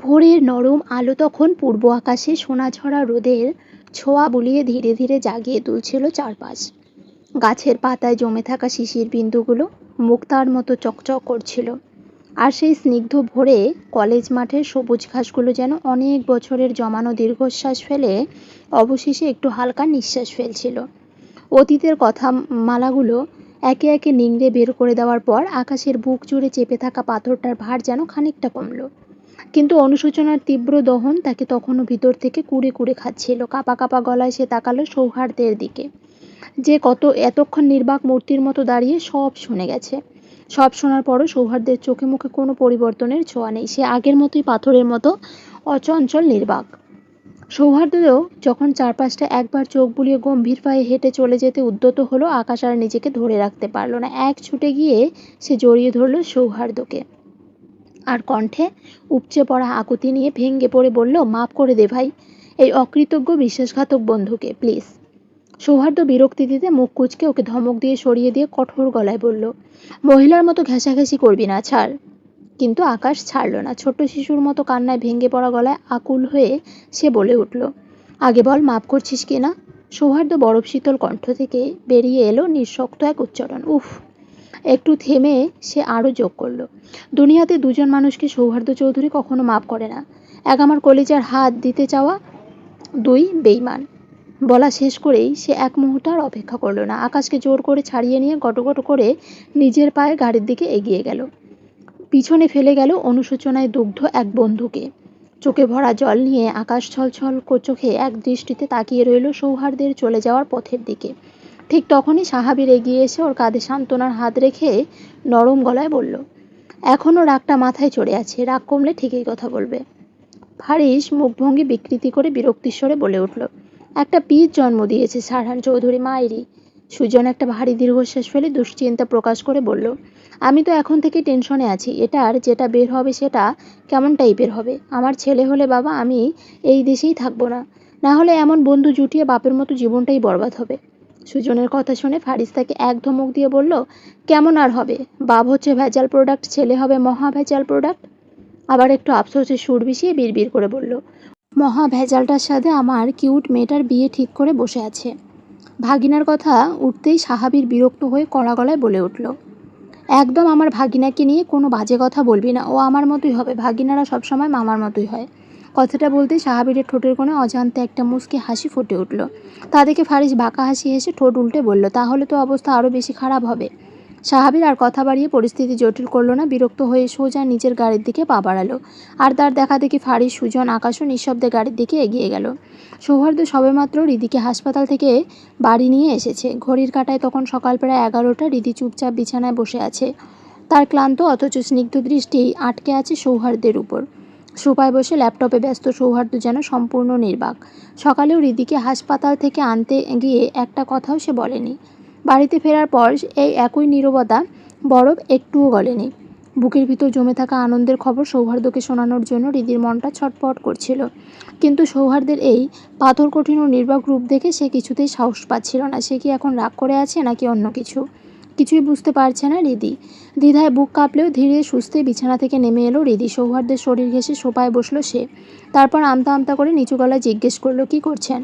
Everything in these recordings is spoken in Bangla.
ভোরের নরম আলো তখন পূর্ব আকাশে সোনাঝরা রোদের ছোঁয়া বুলিয়ে ধীরে ধীরে জাগিয়ে তুলছিল চারপাশ। গাছের পাতায় জমে থাকা শিশির বিন্দুগুলো মুক্তার মতো চকচক করছিল। আর সেই স্নিগ্ধ ভোরে কলেজ মাঠের সবুজ ঘাসগুলো যেন অনেক বছরের জমানো দীর্ঘশ্বাস ফেলে অবশেষে একটু হালকা নিঃশ্বাস ফেলছিল। অতীতের কথা মালাগুলো একে একে নিংড়ে বের করে দেওয়ার পর আকাশের বুক জুড়ে চেপে থাকা পাথরটার ভার যেন খানিকটা কমল। কিন্তু অনুশোচনার তীব্র দহন তাকে তখনও ভিতর থেকে কুড়ে কুড়ে খাচ্ছিল। কাঁপা কাঁপা গলায় সে তাকালো সৌহার্দ্যের দিকে, যে এতক্ষণ নির্বাক মূর্তির মতো দাঁড়িয়ে সব শুনে গেছে। সব শোনার পরও সৌহার্দ্যের চোখে মুখে কোনো পরিবর্তনের ছোঁয়া নেই। সে আগের মতোই পাথরের মতো অচঞ্চল নির্বাক। সৌহার্দ্যও যখন চারপাশটা একবার চোখ বুলিয়ে গম্ভীর পায়ে হেঁটে চলে যেতে উদ্যত হলো, আকাশ আর নিজেকে ধরে রাখতে পারল না। এক ছুটে গিয়ে সে জড়িয়ে ধরল সৌহার্দ্যকে, আর কণ্ঠে উপচে পড়া আকুতি নিয়ে ভেঙে পড়ে বলল, মাফ করে দে ভাই, এই অকৃতজ্ঞ বিশ্বাসঘাতক বন্ধুকে, প্লিজ। সৌহার্দ্য বিরক্তি দিতে মুখ কুঁচকে ওকে ধমক দিয়ে সরিয়ে দিয়ে কঠোর গলায় বলল, মহিলার মতো ঘেঁষাঘেঁষি করবি না, ছাড়। কিন্তু আকাশ ছাড়ল না। ছোট্ট শিশুর মতো কান্নায় ভেঙে পড়া গলায় আকুল হয়ে সে বলে উঠল, আগে বল মাফ করছিস কি না। সৌহার্দ্য বরফ শীতল কণ্ঠ থেকে বেরিয়ে এলো নিঃশক্ত এক উচ্চারণ, উফ। একটু থেমে সে আরও যোগ করল, দুনিয়াতে দুজন মানুষকে সৌহার্দ্য চৌধুরী কখনো মাফ করে না। এক আমার কলিজার হাত দিতে চাওয়া, দুই বেঈমান। বলা শেষ করেই সে এক মুহূর্ত আর অপেক্ষা করল না। আকাশকে জোর করে ছাড়িয়ে নিয়ে গটগট করে নিজের পায়ে গাড়ির দিকে এগিয়ে গেল। পিছনে ফেলে গেল অনুশোচনায় দুগ্ধ এক বন্ধুকে। চোখে ভরা জল নিয়ে আকাশ ছলছল চোখে এক দৃষ্টিতে তাকিয়ে রইল সৌহার্দ্যের চলে যাওয়ার পথের দিকে। ঠিক তখনই সাহাবীর এগিয়ে এসে ওর কাঁধে সান্ত্বনার হাত রেখে নরম গলায় বলল, এখনও রাগটা মাথায় চড়ে আছে, রাগ কমলে ঠিকই কথা বলবে। ফারিস মুখভঙ্গি বিকৃতি করে বিরক্তিস্বরে বলে উঠল, একটা পিচ জন্ম দিয়েছে সারহান চৌধুরী মায়েরই। সুজন একটা ভারী দীর্ঘশ্বাস ফেলে দুশ্চিন্তা প্রকাশ করে বলল, আমি তো এখন থেকে টেনশনে আছি, এটার যেটা বের হবে সেটা কেমন টাইপের হবে। আমার ছেলে হলে বাবা আমি এই দেশেই থাকবো না, না হলে এমন বন্ধু জুটিয়ে বাপের মতো জীবনটাই বরবাদ হবে। সুজনের কথা শুনে ফারিস তাকে এক ধমক দিয়ে বলল, কেমন আর হবে, বাপ হচ্ছে ভেজাল প্রোডাক্ট, ছেলে হবে মহা ভেজাল প্রোডাক্ট। আবার একটু আফসোসের সুর মিশিয়ে বিড়বিড় করে বলল, মহা ভেজালটার সাথে আমার কিউট মেয়েটার বিয়ে ঠিক করে বসে আছে। ভাগিনার কথা উঠতেই সাহাবীর বিরক্ত হয়ে কড়া গলায় বলে উঠল, একদম আমার ভাগিনাকে নিয়ে কোনো বাজে কথা বলবি না, ও আমার মতোই হবে, ভাগিনারা সবসময় মামার মতোই হয়। কথাটা বলতেই সাহাবীর ঠোঁটের কোণে অজান্তে একটা মুচকি হাসি ফুটে উঠল। তা দেখে ফারিস বাঁকা হাসি হেসে ঠোঁট উল্টে বলল, তাহলে তো অবস্থা আরও বেশি খারাপ হবে। সাহাবীর আর কথা বাড়িয়ে পরিস্থিতি জটিল করল না। বিরক্ত হয়ে সোজা নিজের গাড়ির দিকে পা বাড়ালো। আর তার দেখা দেখি ফারিস, সুজন, আকাশও নিঃশব্দে গাড়ির দিকে এগিয়ে গেল। সৌহার্দ্য সবেমাত্র রিদিকে হাসপাতাল থেকে বাড়ি নিয়ে এসেছে। ঘড়ির কাঁটায় তখন সকাল প্রায় 11টা। রিদি চুপচাপ বিছানায় বসে আছে। তার ক্লান্ত অথচ স্নিগ্ধ দৃষ্টি আটকে আছে সৌহার্দ্যের উপর। সোফায় বসে ল্যাপটপে ব্যস্ত সৌহার্দ্য যেন সম্পূর্ণ নির্বাক। সকালেও রিদিকে হাসপাতাল থেকে আনতে গিয়ে একটা কথাও সে বলেনি। বাড়িতে ফেরার পর এই একই নীরবতা, বরফ একটুও গলেনি। বুকের ভিতর জমে থাকা আনন্দের খবর সৌহার্দ্যকে শোনানোর জন্য রিদির মনটা ছটফট করছিল। কিন্তু সৌহার্দ্যের এই পাথর কঠিন ও নির্বাক রূপ দেখে সে কিছুতেই সাহস পাচ্ছিল না। সে কি এখন রাগ করে আছে নাকি অন্য কিছু? কিছুই বুঝতে পারছে না রিদি। দ্বিধায় বুক কাঁপলেও ধীরে সুস্থে বিছানা থেকে নেমে এলো রিদি। সৌহার্দ্যের শরীর ঘেঁষে সোফায় বসলো সে। তারপর আমতা আমতা করে নিচু গলায় জিজ্ঞেস করলো, কি করছেন?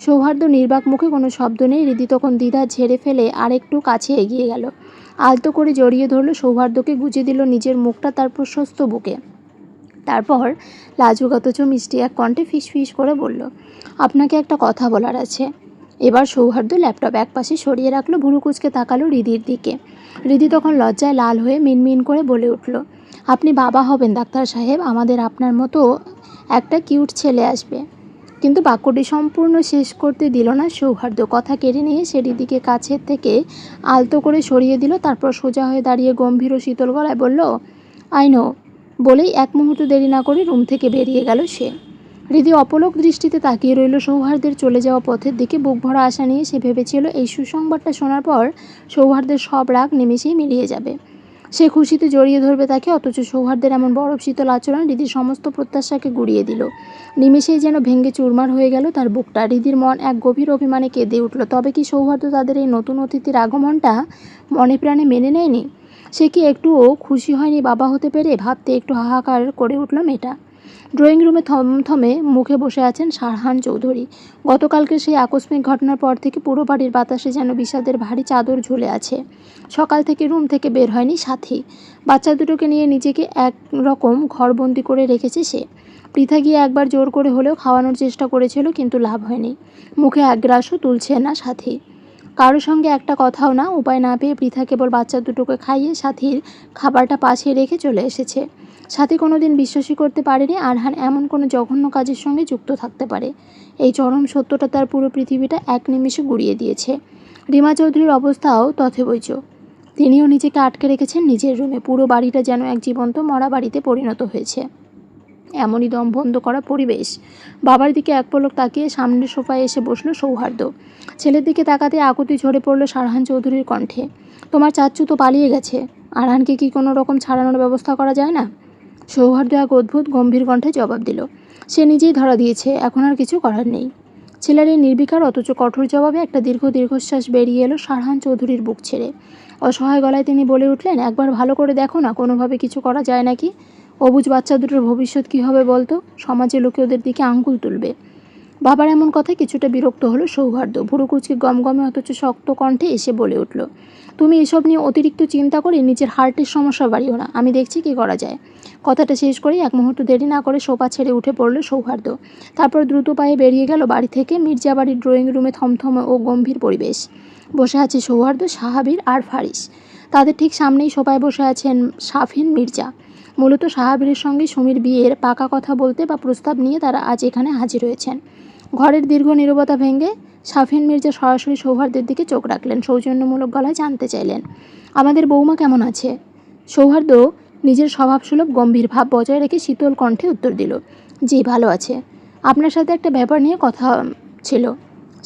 সৌহার্দ্য নির্বাক মুখে কোনো শব্দ নেই। রিদি তখন দ্বিধা ঝেড়ে ফেলে আর একটু কাছে এগিয়ে গেল। আলতো করে জড়িয়ে ধরলো সৌহার্দ্যকে, গুজে দিল নিজের মুখটা তার প্রশস্ত বুকে। তারপর লাজুক অথচ মিষ্টি এক কণ্ঠে ফিসফিস করে বলল, আপনাকে একটা কথা বলার আছে। এবার সৌহার্দ্য ল্যাপটপ একপাশে সরিয়ে রাখলো, ভুরু কুঁচকে তাকালো রিদির দিকে। রিদি তখন লজ্জায় লাল হয়ে মিনমিন করে বলে উঠল, আপনি বাবা হবেন ডাক্তার সাহেব, আমাদের আপনার মতো একটা কিউট ছেলে আসবে। কিন্তু বাক্যটি সম্পূর্ণ শেষ করতে দিল না সৌহার্দ্য। কথা কেড়ে নিয়ে সে রিদিকে কাছের থেকে আলতো করে সরিয়ে দিল। তারপর সোজা হয়ে দাঁড়িয়ে গম্ভীর ও শীতল গলায় বলল, আই নো। বলেই এক মুহূর্ত দেরি না করে রুম থেকে বেরিয়ে গেল সে। রিদি অপলক দৃষ্টিতে তাকিয়ে রইল সৌহার্দ্যের চলে যাওয়া পথের দিকে। বুক ভরা আশা নিয়ে সে ভেবেছিল এই সুসংবাদটা শোনার পর সৌহার্দ্যের সব রাগ নিমেষেই মিলিয়ে যাবে। সে খুশিতে জড়িয়ে ধরবে তাকে। অথচ সৌহার্দ্যের এমন বরফ শীতল আচরণ রিদির সমস্ত প্রত্যাশাকে গুড়িয়ে দিল। নিমেষেই যেন ভেঙে চুরমার হয়ে গেল তার বুকটা। রিদির মন এক গভীর অভিমানে কেঁদে উঠল। তবে কি সৌহার্দ্য তাদের এই নতুন অতিথির আগমনটা মনে প্রাণে মেনে নেয়নি? সে কি একটুও খুশি হয়নি বাবা হতে পেরে? ভাবতে একটু হাহাকার করে উঠল মেয়েটা। ড্রয়িং রুমে থমথমে মুখে বসে আছেন শারহান চৌধুরী। গতকালকে সেই আকস্মিক ঘটনার পর থেকে পুরো বাড়ির বাতাসে যেন বিষাদের ভারী চাদর ঝুলে আছে। সকাল থেকে রুম থেকে বের হয়নি সাথী। বাচ্চা দুটোকে নিয়ে নিজেকে একরকম ঘরবন্দি করে রেখেছে সে। পৃথা গিয়ে একবার জোর করে হলেও খাওয়ানোর চেষ্টা করেছিল, কিন্তু লাভ হয়নি। মুখে এক গ্রাসও তুলছে না সাথী। কারোর সঙ্গে একটা কথাও না। উপায় না পেয়ে পৃথা কেবল বাচ্চা দুটোকে খাইয়ে সাথীর খাবারটা পাশে রেখে চলে এসেছে। সাথী কোনোদিন বিশ্বাসই করতে পারেনি আরহান এমন কোনো জঘন্য কাজের সঙ্গে যুক্ত থাকতে পারে। এই চরম সত্যটা তার পুরো পৃথিবীটা এক নিমিষে গুড়িয়ে দিয়েছে। রিমা চৌধুরীর অবস্থাও তথৈবচ। তিনিও নিজেকে আটকে রেখেছেন নিজের রুমে। পুরো বাড়িটা যেন এক জীবন্ত মরা বাড়িতে পরিণত হয়েছে। এমনই দম বন্ধ করা পরিবেশ। বাবার দিকে এক পলক তাকিয়ে সামনের সোফায় এসে বসলো সৌহার্দ্য। ছেলের দিকে তাকাতে আকুতি ঝরে পড়ল শারহান চৌধুরীর কণ্ঠে। তোমার চাচ্চু তো পালিয়ে গেছে, আরহানকে কি কোনো রকম ছাড়ানোর ব্যবস্থা করা যায় না? সৌহার্দ্য এক অদ্ভুত গম্ভীর কণ্ঠে জবাব দিল। সে নিজেই ধরা দিয়েছে, এখন আর কিছু করার নেই। ছেলের এই নির্বিকার অথচ কঠোর জবাবে একটা দীর্ঘশ্বাস বেরিয়ে এলো শারহান চৌধুরীর বুক ছেড়ে। অসহায় গলায় তিনি বলে উঠলেন, একবার ভালো করে দেখো না, কোনোভাবে কিছু করা যায় নাকি? অবুঝ বাচ্চা দুটোর ভবিষ্যৎ কী হবে বলতো? সমাজে লোকে ওদের দিকে আঙ্গুল তুলবে। বাবার এমন কথায় কিছুটা বিরক্ত হলো সৌহার্দ্য। ভুরু কুচকে গমগমে অথচ শক্ত কণ্ঠে এসে বলে উঠল, তুমি এসব নিয়ে অতিরিক্ত চিন্তা করে নিজের হার্টের সমস্যা বাড়িও না, আমি দেখছি কি করা যায়। কথাটা শেষ করেই এক মুহূর্ত দেরি না করে সোফা ছেড়ে উঠে পড়ল সৌহার্দ্য। তারপর দ্রুত পায়ে বেরিয়ে গেল বাড়ি থেকে। মির্জা বাড়ির ড্রয়িং রুমে থমথমে ও গম্ভীর পরিবেশ। বসে আছে সৌহার্দ্য, সাহাবীর আর ফারিস। তাদের ঠিক সামনেই সোফায় বসে আছেন শাফিন মির্জা। মূলত সাহাবীরের সঙ্গে সুমির বিয়ের পাকা কথা বলতে বা প্রস্তাব নিয়ে তারা আজ এখানে হাজির হয়েছেন। ঘরের দীর্ঘ নীরবতা ভেঙে শাফিন মির্জা সরাসরি সৌহার্দ্যের দিকে চোখ রাখলেন। সৌজন্যমূলক গলায় জানতে চাইলেন, আমাদের বৌমা কেমন আছে? সৌহার্দ্য নিজের স্বভাবসুলভ গম্ভীর ভাব বজায় রেখে শীতল কণ্ঠে উত্তর দিল, জি ভালো আছে। আপনার সাথে একটা ব্যাপার নিয়ে কথা ছিল,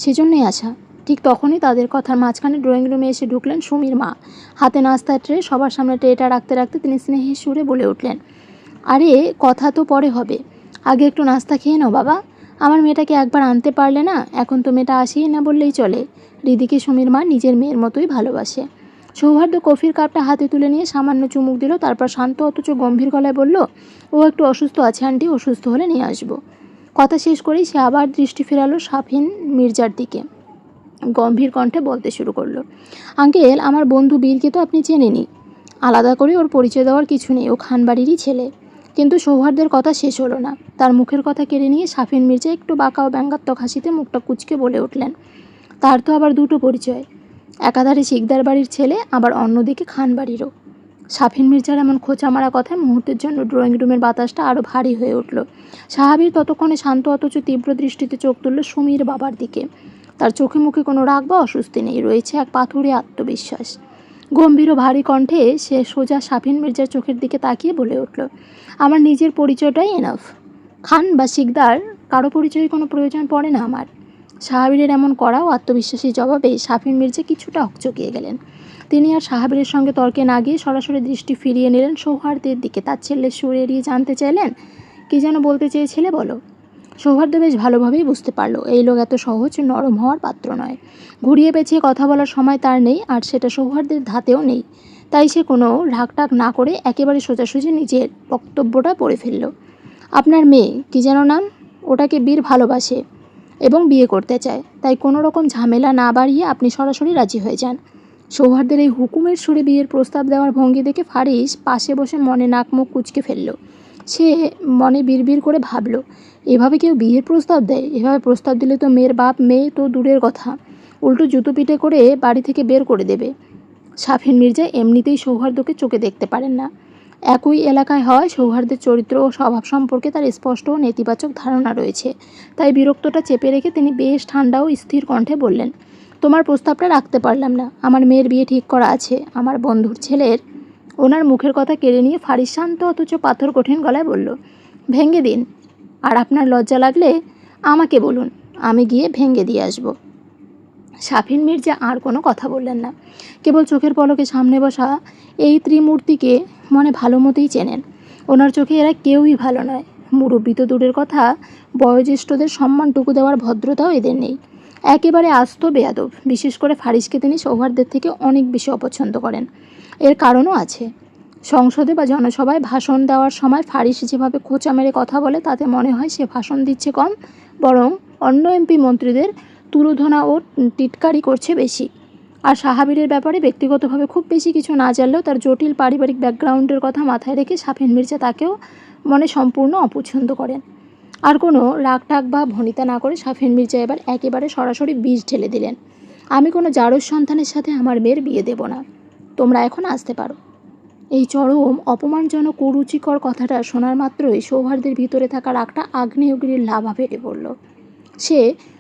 সেজন্যই আসা। ঠিক তখনই তাদের কথার মাঝখানে ড্রয়িং রুমে এসে ঢুকলেন সুমির মা। হাতে নাস্তার ট্রে, সবার সামনে ট্রেটা রাখতে রাখতে তিনি স্নেহের সুরে বলে উঠলেন, আরে কথা তো পরে হবে, আগে একটু নাস্তা খেয়ে নাও বাবা। আমার মেয়েটাকে একবার আনতে পারলে না? এখন তো মেয়েটা আসেই না বললেই চলে। রিদিকে সুমির মা নিজের মেয়ের মতোই ভালোবাসে। সৌহার্দ্য কফির কাপটা হাতে তুলে নিয়ে সামান্য চুমুক দিল, তারপর শান্ত অথচ গম্ভীর গলায় বলল, ও একটু অসুস্থ আছে আন্টি, অসুস্থ হলে নিয়ে আসবো। কথা শেষ করেই সে আবার দৃষ্টি ফেরালো শাফিন মির্জার দিকে। গম্ভীর কণ্ঠে বলতে শুরু করলো, আঙ্কেল, আমার বন্ধু বীরকে তো আপনি চেনেনই। আলাদা করে ওর পরিচয় দেওয়ার কিছু নেই, ও খানবাড়িরই ছেলে। কিন্তু সৌহার্দ্যের কথা শেষ হলো না। তার মুখের কথা কেড়ে নিয়ে শাফিন মির্জা একটু বাঁকা ও ব্যঙ্গাত্মক হাসিতে মুখটা কুঁচকে বলে উঠলেন, তার তো আবার দুটো পরিচয়, একাধারে শিকদার বাড়ির ছেলে, আবার অন্যদিকে খানবাড়িরও। শাফিন মির্জার এমন খোঁচা মারা কথায় মুহূর্তের জন্য ড্রয়িং রুমের বাতাসটা আরও ভারী হয়ে উঠল। সাহাবীর ততক্ষণে শান্ত অথচ তীব্র দৃষ্টিতে চোখ তুলল সুমির বাবার দিকে। তার চোখে মুখে কোনো রাগ বা অস্বস্তি নেই, রয়েছে এক পাথুরে আত্মবিশ্বাস। গম্ভীর ও ভারী কণ্ঠে সে সোজা শাফিন মির্জার চোখের দিকে তাকিয়ে বলে উঠল, আমার নিজের পরিচয়টাই এনাফ। খান বা শিকদার কারো পরিচয়ে কোনো প্রয়োজন পড়ে না আমার। সাহাবীরের এমন কড়া ও আত্মবিশ্বাসী জবাবে শাফিন মির্জা কিছুটা হকচকিয়ে গেলেন। তিনি আর সাহাবীরের সঙ্গে তর্কে না গিয়ে সরাসরি দৃষ্টি ফিরিয়ে নিলেন সৌহার্দ্যের দিকে। তার ছেলের সুর এড়িয়ে জানতে চাইলেন, কি যেন বলতে চেয়েছিলে বলো। সৌহার্দ্য বেশ ভালোভাবেই বুঝতে পারল এই লোক এত সহজ নরম হওয়ার পাত্র নয়। ঘুরিয়ে পেঁচিয়ে কথা বলার সময় তার নেই, আর সেটা সৌহার্দ্যের ধাতেও নেই। তাই সে কোনো ঢাকটাক না করে একেবারে সোজাসুজি নিজের বক্তব্যটা পড়ে ফেলল। আপনার মেয়ে, কি যেন নাম, ওটাকে বীর ভালোবাসে এবং বিয়ে করতে চায়, তাই কোনো রকম ঝামেলা না বাড়িয়ে আপনি সরাসরি রাজি হয়ে যান। সৌহার্দ্যের এই হুকুমের সুরে বিয়ের প্রস্তাব দেওয়ার ভঙ্গি দেখে ফারিস পাশে বসে মনে নাক মুখ কুঁচকে ফেলল। সে মনে বিড়বিড় করে ভাবল, এভাবে কেউ বিয়ের প্রস্তাব দেয়? এভাবে প্রস্তাব দিলে তো মেয়ের বাপ মেয়ে তো দূরের কথা, উল্টো জুতো পিটে করে বাড়ি থেকে বের করে দেবে। শাফিন মির্জা এমনিতেই সৌহার্দ্যকে চোখে দেখতে পারেন না। একই এলাকায় হয়, সৌহার্দ্যের চরিত্র ও স্বভাব সম্পর্কে তার স্পষ্ট ও নেতিবাচক ধারণা রয়েছে। তাই বিরক্তটা চেপে রেখে তিনি বেশ ঠান্ডা ও স্থির কণ্ঠে বললেন, তোমার প্রস্তাবটা রাখতে পারলাম না। আমার মেয়ের বিয়ে ঠিক করা আছে আমার বন্ধুর ছেলের। ওনার মুখের কথা কেড়ে নিয়ে ফারিস শান্ত অথচ পাথর কঠিন গলায় বলল, ভেঙে দিন, আর আপনার লজ্জা লাগলে আমাকে বলুন, আমি গিয়ে ভেঙে দিয়ে আসব। শাফিন মির্জা আর কোনো কথা বললেন না, কেবল চোখের পলকে সামনে বসা এই ত্রিমূর্তিকে মনে ভালো মতোই চেনেন। ওনার চোখে এরা কেউই ভালো নয়। মুরব্বি তো দূরের কথা, বয়োজ্যেষ্ঠদের সম্মানটুকু দেওয়ার ভদ্রতাও এদের নেই। একেবারে আস্ত বেয়াদব। বিশেষ করে ফারিসকে তিনি সৌহার্দ্যের থেকে অনেক বেশি অপছন্দ করেন। এর কারণও আছে। সংসদে বা জনসভায় ভাষণ দেওয়ার সময় ফারিস যেভাবে খোঁচা মেরে কথা বলে তাতে মনে হয় সে ভাষণ দিচ্ছে কম, বরং অন্য এমপি মন্ত্রীদের তুলোধনা ও টিটকারি করছে বেশি। আর সাহাবীরের ব্যাপারে ব্যক্তিগতভাবে খুব বেশি কিছু না জানলেও তার জটিল পারিবারিক ব্যাকগ্রাউন্ডের কথা মাথায় রেখে শাফিন মির্জা তাকেও মনে সম্পূর্ণ অপছন্দ করেন। আর কোনো রাগটাগ বা ভনিতা না করে শাফিন মির্জা এবার একেবারে সরাসরি বিষ ঢেলে দিলেন, আমি কোনো জারজ সন্তানের সাথে আমার মেয়ের বিয়ে দেব না, তোমরা এখন আসতে পারো। এই চরম অপমানজনক কুরুচিকর কথাটা শোনার মাত্রই সৌহার্দের ভিতরে থাকা রাগটা আগ্নেয়গিরির লাভা ফেটে পড়ল। সে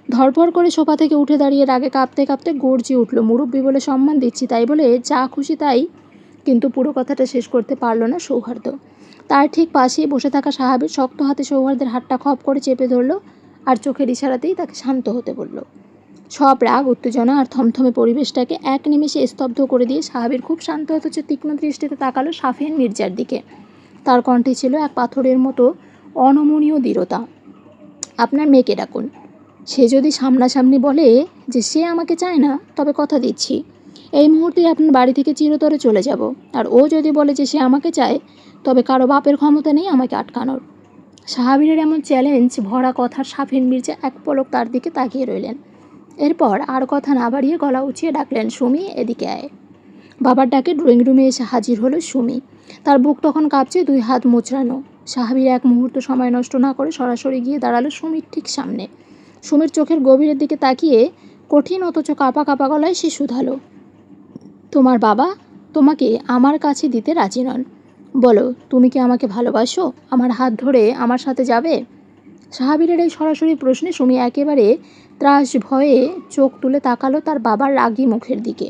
ধরপড় করে সোফা থেকে উঠে দাঁড়িয়ে রাগে কাঁপতে কাঁপতে গর্জে উঠল, মুরব্বি বলে সম্মান দিচ্ছি তাই বলে যা খুশি তাই। কিন্তু পুরো কথাটা শেষ করতে পারল না সৌহার্দ্য। তার ঠিক পাশেই বসে থাকা সাহাবীর শক্ত হাতে সৌহার্দের হাতটা খপ করে চেপে ধরল আর চোখের ইশারাতেই তাকে শান্ত হতে বলল। সব রাগ, উত্তেজনা আর থমথমে পরিবেশটাকে এক নিমেষে স্তব্ধ করে দিয়ে সাহাবীর খুব শান্ত অথচ তীক্ষ্ণ দৃষ্টিতে তাকালো শাফিন মির্জার দিকে। তার কণ্ঠে ছিল এক পাথরের মতো অনমনীয় দৃঢ়তা। আপনার মেয়েকে ডাকুন। সে যদি সামনাসামনি বলে যে সে আমাকে চায় না, তবে কথা দিচ্ছি এই মুহূর্তেই আপনার বাড়ি থেকে চিরতরে চলে যাব। আর ও যদি বলে যে সে আমাকে চায়, তবে কারো বাপের ক্ষমতা নেই আমাকে আটকানোর। সাহাবীরের এমন চ্যালেঞ্জ ভরা কথার শাফিন মির্জা এক পলক তার দিকে তাকিয়ে রইলেন। এরপর আর কথা না বাড়িয়ে গলা উঁচিয়ে ডাকলেন, সুমি এদিকে আয়। বাবার ডাকে ড্রয়িং রুমে এসে হাজির হলো সুমি। তার বুক তখন কাঁপছে, দুই হাত মোচড়ানো। সাহাবীর এক মুহূর্ত সময় নষ্ট না করে সরাসরি গিয়ে দাঁড়ালো সুমির ঠিক সামনে। সুমির চোখের গভীরের দিকে তাকিয়ে কঠিন অথচ কাঁপা কাঁপা গলায় সে শুধালো, তোমার বাবা তোমাকে আমার কাছে দিতে রাজি নন। বলো, তুমি কি আমাকে ভালোবাসো? আমার হাত ধরে আমার সাথে যাবে? সাহাবীরের এই সরাসরি প্রশ্নে সুমি একেবারে ত্রাস ভয়ে চোখ তুলে তাকালো তার বাবার রাগী মুখের দিকে।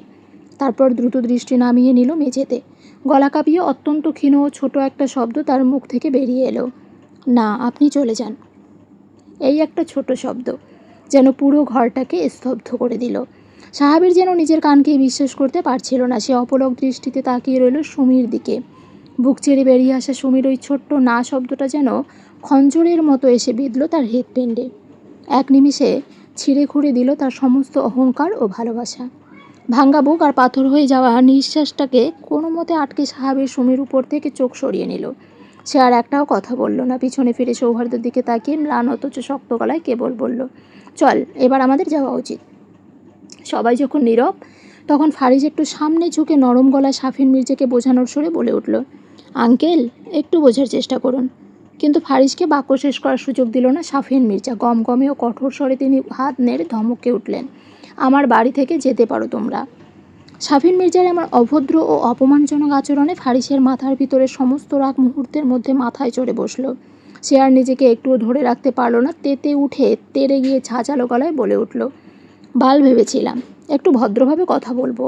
তারপর দ্রুত দৃষ্টি নামিয়ে নিল মেঝেতে। গলা কাঁপিয়ে অত্যন্ত ক্ষীণ ও ছোট একটা শব্দ তার মুখ থেকে বেরিয়ে এলো, না, আপনি চলে যান। এই একটা ছোট শব্দ যেন পুরো ঘরটাকে স্তব্ধ করে দিল। সাহাবীর যেন নিজের কানকেই বিশ্বাস করতে পারছিল না। সে অপলক দৃষ্টিতে তাকিয়ে রইল সুমির দিকে। বুক চেড়ে বেরিয়ে আসা সুমির ওই ছোট্ট না শব্দটা যেন খঞ্জরের মতো এসে বিঁধল তার হৃৎপিণ্ডে। এক নিমিষে ছিঁড়ে খুঁড়ে দিল তার সমস্ত অহংকার ও ভালোবাসা। ভাঙ্গা বুক আর পাথর হয়ে যাওয়া নিঃশ্বাসটাকে কোনো মতে আটকে সাহাবীর সুমির উপর থেকে চোখ সরিয়ে নিল। সে আর একটাও কথা বলল না। পিছনে ফিরে সৌহার্দ্যের দিকে তাকিয়ে ম্লান অথচ শক্ত গলায় কেবল বলল, চল, এবার আমাদের যাওয়া উচিত। সবাই যখন নীরব, তখন ফারিজ একটু সামনে ঝুঁকে নরম গলায় শাফিন মির্জাকে বোঝানোর সুরে বলে উঠল, আঙ্কেল, একটু বোঝার চেষ্টা করুন। কিন্তু ফারিজকে বাক্য শেষ করার সুযোগ দিল না শাফিন মির্জা। গমগমে ও কঠোর স্বরে তিনি হাত নেড়ে ধমকে উঠলেন, আমার বাড়ি থেকে যেতে পারো তোমরা। শাফিন মির্জার এমন অভদ্র ও অপমানজনক আচরণে ফারিসের মাথার ভিতরে সমস্ত রাগ মুহূর্তের মধ্যে মাথায় চড়ে বসল। সে আর নিজেকে একটুও ধরে রাখতে পারল না। তেতে উঠে তেড়ে গিয়ে ঝাঁঝালো গলায় বলে উঠল, বাল ভেবেছিলাম একটু ভদ্রভাবে কথা বলবো,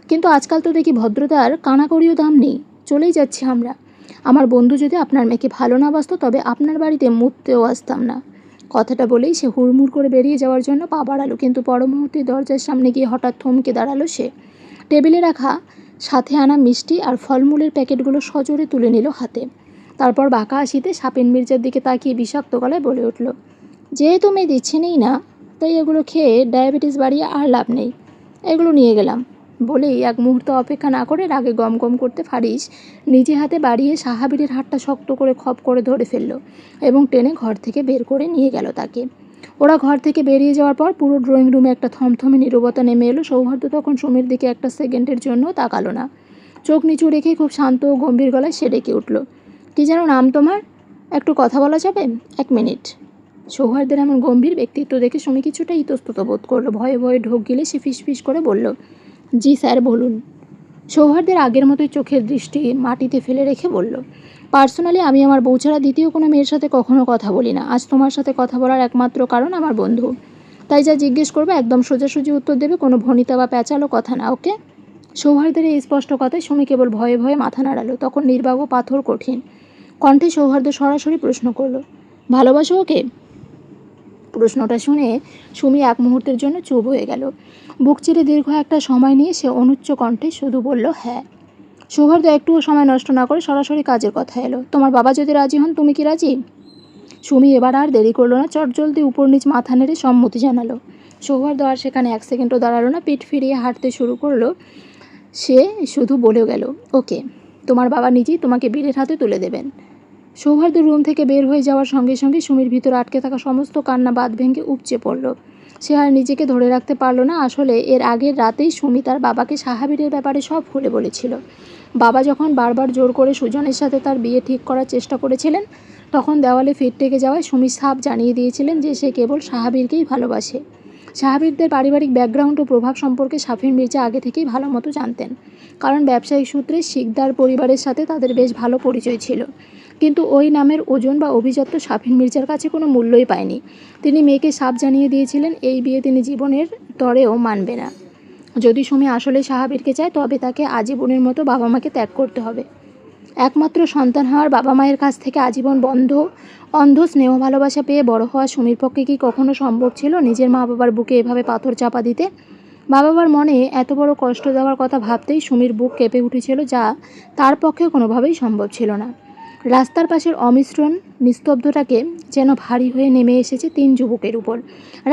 কিন্তু আজকাল তো দেখি ভদ্রতার কানাকড়িও দাম নেই। চলেই যাচ্ছি আমরা। আমার বন্ধু যদি আপনার মেয়েকে ভালো না বাসতো, তবে আপনার বাড়িতে মুততেও আসতাম না। কথাটা বলেই সে হুড়মুড় করে বেরিয়ে যাওয়ার জন্য পা বাড়ালো, কিন্তু পর মুহূর্তে দরজার সামনে গিয়ে হঠাৎ থমকে দাঁড়ালো সে। টেবিলে রাখা সাথে আনা মিষ্টি আর ফলমূলের প্যাকেটগুলো সজোরে তুলে নিল হাতে। তারপর বাঁকা হাসিতে শাফিন মির্জার দিকে তাকিয়ে বিষাক্ত গলায় বলে উঠল, যেহেতু মেয়ে দিচ্ছে নেই না, তাই এগুলো খেয়ে ডায়াবেটিস বাড়িয়ে আর লাভ নেই। এগুলো নিয়ে গেলাম। বলেই এক মুহূর্ত অপেক্ষা না করে রাগে গম গম করতে ফারিস নিজে হাতে বাড়িয়ে সাহাবীরের হাতটা শক্ত করে খপ করে ধরে ফেলল এবং টেনে ঘর থেকে বের করে নিয়ে গেল তাকে। ওরা ঘর থেকে বেরিয়ে যাওয়ার পর পুরো ড্রয়িং রুমে একটা থমথমে নীরবতা নেমে এলো। সৌহার্দ্য তখন সুমির দিকে একটা সেকেন্ডের জন্য তাকালো না। চোখ নিচু রেখে খুব শান্ত ও গম্ভীর গলায় সে ডেকে উঠল, কি যেন নাম তোমার? একটু কথা বলা যাবে? 1 মিনিট। সৌহার্দ্যের এমন গম্ভীর ব্যক্তিত্ব দেখে সুমি কিছুটা ইতস্তত বোধ করলো। ভয়ে ভয়ে ঢোক গিলে সে ফিসফিস করে বলল, জি স্যার, বলুন। সৌহার্দ্যের আগের মতোই চোখের দৃষ্টি মাটিতে ফেলে রেখে বলল, পার্সোনালি আমি আমার বউ ছাড়া দ্বিতীয় কোনো মেয়ের সাথে কখনো কথা বলি না। আজ তোমার সাথে কথা বলার একমাত্র কারণ আমার বন্ধু। তাই যা জিজ্ঞেস করবে একদম সোজাসুজি উত্তর দেবে, কোনো ভনিতা বা প্যাঁচালো কথা না, ওকে? সৌহার্দ্যের এই স্পষ্ট কথায় সুমি কেবল ভয়ে ভয়ে মাথা নাড়ালো। তখন নির্বাক ও পাথর কঠিন কণ্ঠে সৌহার্দ্য সরাসরি প্রশ্ন করলো, ভালোবাসো ওকে? প্রশ্নটা শুনে সুমি এক মুহূর্তের জন্য চুপ হয়ে গেল। বুক চিরে দীর্ঘ একটা সময় নিয়ে সে অনুচ্চ কণ্ঠে শুধু বলল, হ্যাঁ। সৌহার্দ্য একটুও সময় নষ্ট না করে সরাসরি কাজের কথা এলো, তোমার বাবা যদি রাজি হন, তুমি কি রাজি? সুমি এবার আর দেরি করলো না, চটজলদি উপর নিচ মাথা নেড়ে সম্মতি জানালো। সৌহার্দ্য আর সেখানে 1 সেকেন্ডও দাঁড়ালো না, পিঠ ফিরিয়ে হাঁটতে শুরু করলো। সে শুধু বলে গেল, ওকে। তোমার বাবা নিজেই তোমাকে বীরের হাতে তুলে দেবেন। সৌহার্দ্য রুম থেকে বের হয়ে যাওয়ার সঙ্গে সঙ্গে সুমির ভিতর আটকে থাকা সমস্ত কান্না বাঁধ ভেঙে উপচে পড়ল। সে আর নিজেকে ধরে রাখতে পারল না। আসলে এর আগের রাতেই সুমি তার বাবাকে সাহাবীরের ব্যাপারে সব খুলে বলেছিল। বাবা যখন বারবার জোর করে সুজনের সাথে তার বিয়ে ঠিক করার চেষ্টা করেছিলেন, তখন দেওয়ালে ফিট টেকে যাওয়ায় সুমি সাফ জানিয়ে দিয়েছিলেন যে সে কেবল সাহাবীরকেই ভালোবাসে। সাহাবীরদের পারিবারিক ব্যাকগ্রাউন্ড ও প্রভাব সম্পর্কে সাফির মির্জা আগে থেকেই ভালো মতো জানতেন, কারণ ব্যবসায়িক সূত্রে শিকদার পরিবারের সাথে তাদের বেশ ভালো পরিচয় ছিল। কিন্তু ওই নামের ওজন বা অভিজাত্য সাফির মির্জার কাছে কোনো মূল্যই পায়নি। তিনি মেয়েকে সাফ জানিয়ে দিয়েছিলেন এই বিয়ে তিনি জীবনের তরেও মানবে না। যদি সুমি আসলে সাহাবীরকে চায় তবে তাকে আজীবনের মতো বাবা মাকে ত্যাগ করতে হবে। একমাত্র সন্তান হওয়ার বাবা মায়ের কাছ থেকে আজীবন অন্ধ স্নেহ ভালোবাসা পেয়ে বড় হওয়া সুমির পক্ষে কি কখনো সম্ভব ছিল নিজের মা বাবার বুকে এভাবে পাথর চাপা দিতে? বাবা মার মনে এত বড় কষ্ট দেওয়ার কথা ভাবতেই সুমির বুক কেঁপে উঠেছিল, যা তার পক্ষে কোনোভাবেই সম্ভব ছিল না। রাস্তার পাশের অমিশ্রণ নিস্তব্ধটাকে যেন ভারী হয়ে নেমে এসেছে 3 যুবকের উপর।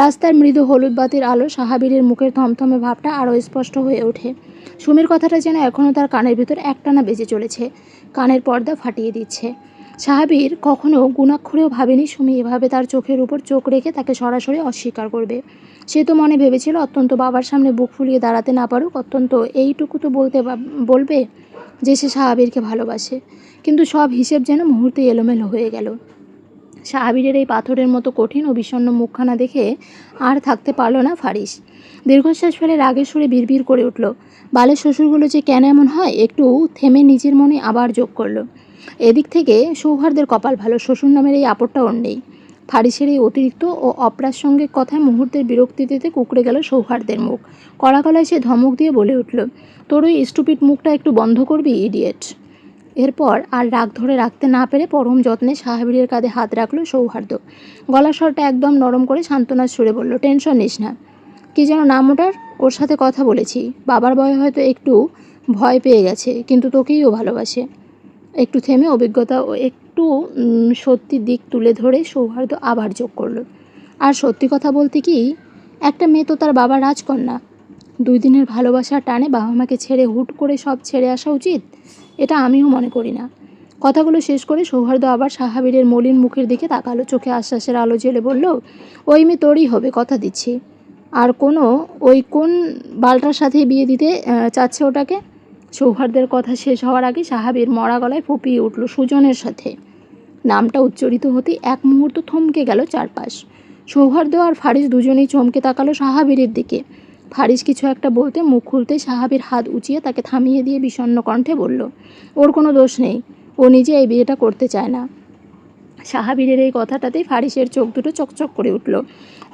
রাস্তার মৃদু হলুদ বাতির আলো সাহাবীরের মুখের থমথমে ভাবটা আরও স্পষ্ট হয়ে ওঠে। সুমির কথাটা যেন এখনও তার কানের ভিতর একটানা বেজে চলেছে, কানের পর্দা ফাটিয়ে দিচ্ছে। সাহাবীর কখনো গুণাক্ষরেও ভাবেনি সুমি এভাবে তার চোখের উপর চোখ রেখে তাকে সরাসরি অস্বীকার করবে। সে তো মনে ভেবেছিল অত্যন্ত বাবার সামনে বুক ফুলিয়ে দাঁড়াতে না পারুক, অত্যন্ত এইটুকু তো বলবে যে সে সাহাবীরকে ভালোবাসে। কিন্তু সব হিসেব যেন মুহূর্তে এলোমেলো হয়ে গেল। সাহাবীরের এই পাথরের মতো কঠিন ও বিষণ্ণ মুখখানা দেখে আর থাকতে পারল না ফারিস। দীর্ঘশ্বাস ফেলে রাগের সুরে বিড়বিড় করে উঠল, বালের শ্বশুরগুলো যে কেন এমন হয়? একটু থেমে নিজের মনে আবার যোগ করল, এদিক থেকে সৌহার্দের কপাল ভালো, শ্বশুর নামের এই আপদটা ওর নেই। ফারিসের এই অতিরিক্ত ও অপ্রাসঙ্গিক কথায় মুহূর্তের বিরক্তিতে কুঁকড়ে গেল সৌহার্দের মুখ। কড়া গলায় সে ধমক দিয়ে বলে উঠল, তোর ওই স্টুপিড মুখটা একটু বন্ধ করবি, ইডিয়েট। এরপর আর রাগ ধরে রাখতে না পেরে পরম যত্নে সাহাবীরের কাঁধে হাত রাখল সৌহার্দ্য। গলার স্বরটা একদম নরম করে সান্ত্বনার সুরে বলল, টেনশন নিস না। কি যেন নাম ওটার? ওর সাথে কথা বলেছি। বাবার ভয়ে হয়তো একটু ভয় পেয়ে গেছে, কিন্তু তোকেই ও ভালোবাসে। একটু থেমে অভিজ্ঞতা ও একটু সত্যি দিক তুলে ধরে সৌহার্দ্য আবার যোগ করল, আর সত্যি কথা বলতে কি, একটা মেয়ে তো তার বাবার রাজকন্যা। 2 দিনের ভালোবাসার টানে বাবা মাকে ছেড়ে হুট করে সব ছেড়ে আসা উচিত? এটা আমিও মনে করি না। কথাগুলো শেষ করে সৌহার্দ্য আবার সাহাবীরের মলিন মুখের দিকে তাকালো, চোখে আশ্বাসের আলো জ্বেলে বলল, ওই মেয়ে তোরই হবে, কথা দিচ্ছি। আর কোন বালটার সাথে বিয়ে দিতে চাচ্ছে ওটাকে? সৌহার্দ্যের কথা শেষ হওয়ার আগে সাহাবীর মরা গলায় ফুঁপিয়ে উঠল, সুজনের সাথে। নামটা উচ্চারিত হতেই এক মুহূর্ত থমকে গেল চারপাশ। সৌহার্দ্য আর ফারিস দুজনেই চমকে তাকালো সাহাবীরের দিকে। ফারিস কিছু একটা বলতে মুখ খুলতে সাহাবীর হাত উঁচিয়ে তাকে থামিয়ে দিয়ে বিষণ্ণ কণ্ঠে বলল, ওর কোনো দোষ নেই, ও নিজে এই বিয়েটা করতে চায় না। সাহাবীরের এই কথাটাতেই ফারিসের চোখ দুটো চকচক করে উঠল।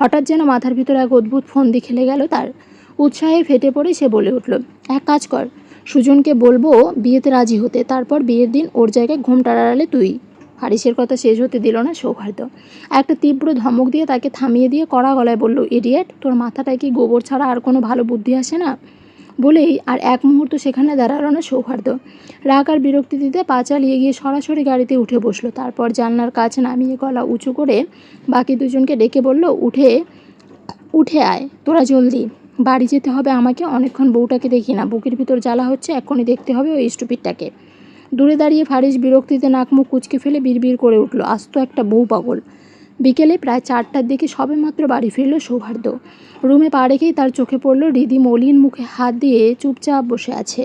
হঠাৎ যেন মাথার ভিতর এক অদ্ভুত ফন্দি খেলে গেল তার। উৎসাহে ফেটে পড়ে সে বলে উঠল, এক কাজ কর, সুজনকে বলবো বিয়েতে রাজি হতে, তারপর বিয়ের দিন ওর জায়গায় ঘোমটা আড়ালে তুই। ফারিসের কথা শেষ হতে দিল না সৌহার্দ্য। একটা তীব্র ধমক দিয়ে তাকে থামিয়ে দিয়ে কড়া গলায় বলল, ইডিয়েট, তোর মাথাটায় কি গোবর ছাড়া আর কোনো ভালো বুদ্ধি আসে না? বলেই আর এক মুহূর্ত সেখানে দাঁড়ালো না সৌহার্দ্য। রাগ আর বিরক্তিতে পা চালিয়ে গিয়ে সরাসরি গাড়িতে উঠে বসলো। তারপর জানলার কাছে নামিয়ে গলা উঁচু করে বাকি দুজনকে ডেকে বলল, উঠে আয় তোরা, জলদি বাড়ি যেতে হবে আমাকে। অনেকক্ষণ বউটাকে দেখি না, বুকের ভিতর জ্বালা হচ্ছে, এক্ষুনি দেখতে হবে ওই স্টুপিডটাকে। দূরে দাঁড়িয়ে ফারিস বিরক্তিতে নাক মুখ কুঁচকে ফেলে বিড়বিড় করে উঠল, আস্ত একটা বউ পাগল। বিকেলে প্রায় 4টার দিকে সবেমাত্র বাড়ি ফিরল সৌহার্দ্য। রুমে পা রেখেই তার চোখে পড়ল রিদি মলিন মুখে হাত দিয়ে চুপচাপ বসে আছে।